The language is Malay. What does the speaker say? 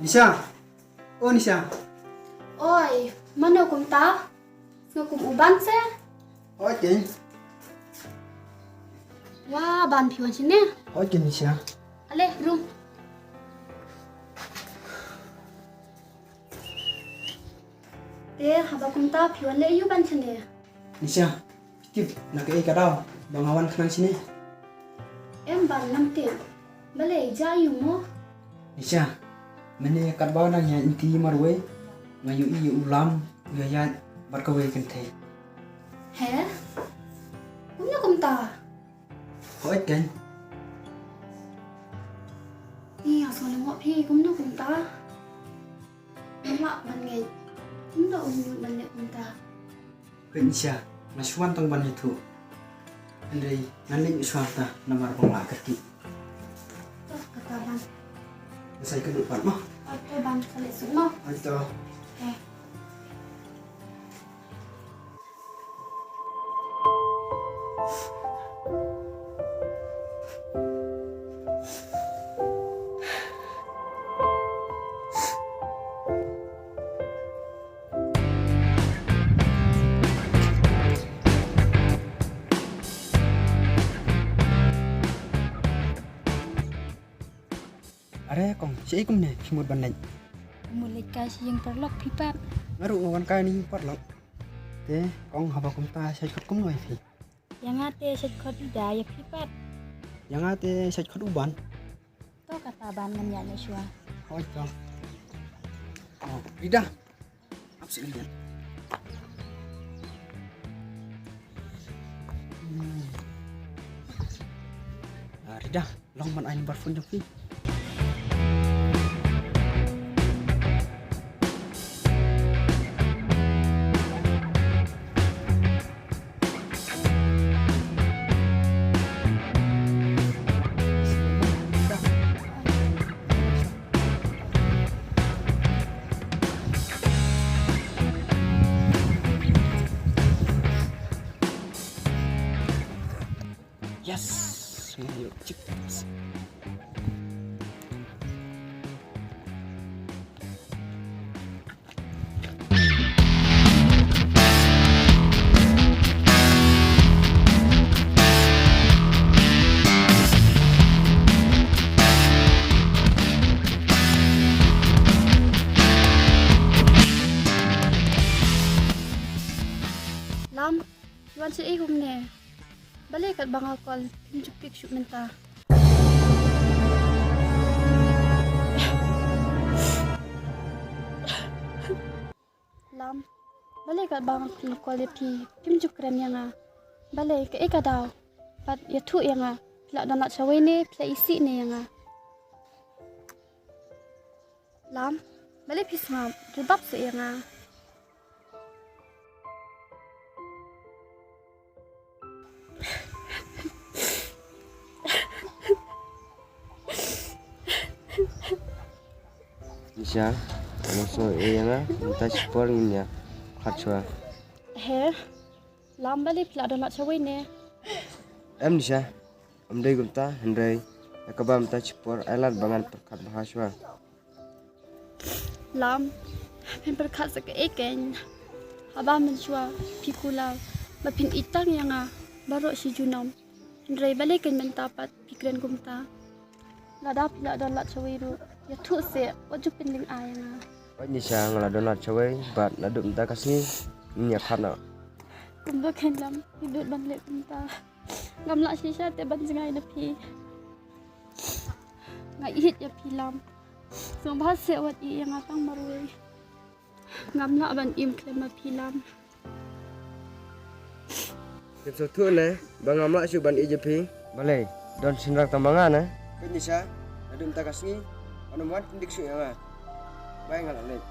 Nisha. Oh Nisha. Oi, mana kum ta? Ngakum uban se? Oi Ken. Wah, ban pion sini. Oi Ken Nisha. Ale, room. Haba kum ta pion le yu ban sini. Nisha. Tip nak ke kadau. Bang awan kenang sini. Em ban nam te. Bale ja yu mo. Nisha. Mene kat bawa nang ya inti marwe. Ngayu i ulam gaya barkawe kente. He? Kumna kum ta? Oi Ken. Ni asal ngok pi kumna kum ta? Mak ban ngai. Kumna unyu ban le kum ta. Nisha. Nasuan tong ban itu. Andai nanling suata namar bangla kerti. Tuh kata ban. Saya kedua part mah. Atau ban kali semua. Itu. Eh. Are kong si ikum ne simut bandai. Mulai kasih yang perlok pipat. Ngaru ngawan kai ni part lok. Te kong haba kum ta sai khot kum noi fi. Yang ate set khot ida ya pipat. Yang ate sai khot uban. To kata ban ngan ya na shua. Oi kong. Oh, Rida. Absen lihat. Rida, long man ain barfun joki. Yes, ngayo cik. Lam, yuan si ihum ne. Balik kat bang alkohol, jupik syuk mentah. Lam, balik kat bang alkohol pi, juk keren yang ah. Balik ke ikadaw, pat ya tu yang ah. Pelak dan nak cawe ni, pelak isi ni yang ah. Lam, balik pis ngam, rebab se yang ah. Nisha, masuk yang minta support ni ya, kacau. He, lam balik pelak dan nak cawe ni. Nisha, dai gumta, hendai, akabam minta support, alat bangan Pyrkhat bahaswa. Lam, Pyrkhat seke eken. Haba menjua pikulau, bapin itang yang ah, baru si junom. Hendai balik kan mentapat pikiran gumta. Lada pelak dan nak cawe ru. Ya tu se, wajib penting ayang. Nisha ngaladonat cawai, bat naduk minta kasih minyak khana. Kumba kenlam hidup ban lek minta. Ngam lak sisa te ban sengai na pi. Ngai hit ya pilam. Song bahas se wat i yang atang marwe. Ngam lak ban im klema pilam. Kepso tu ne, bang amla syu ban ijepi. Balai, don sinrak tambangan Nisha, naduk minta kasih. Ano man tindik syu yang ah. Baik ngalah lek.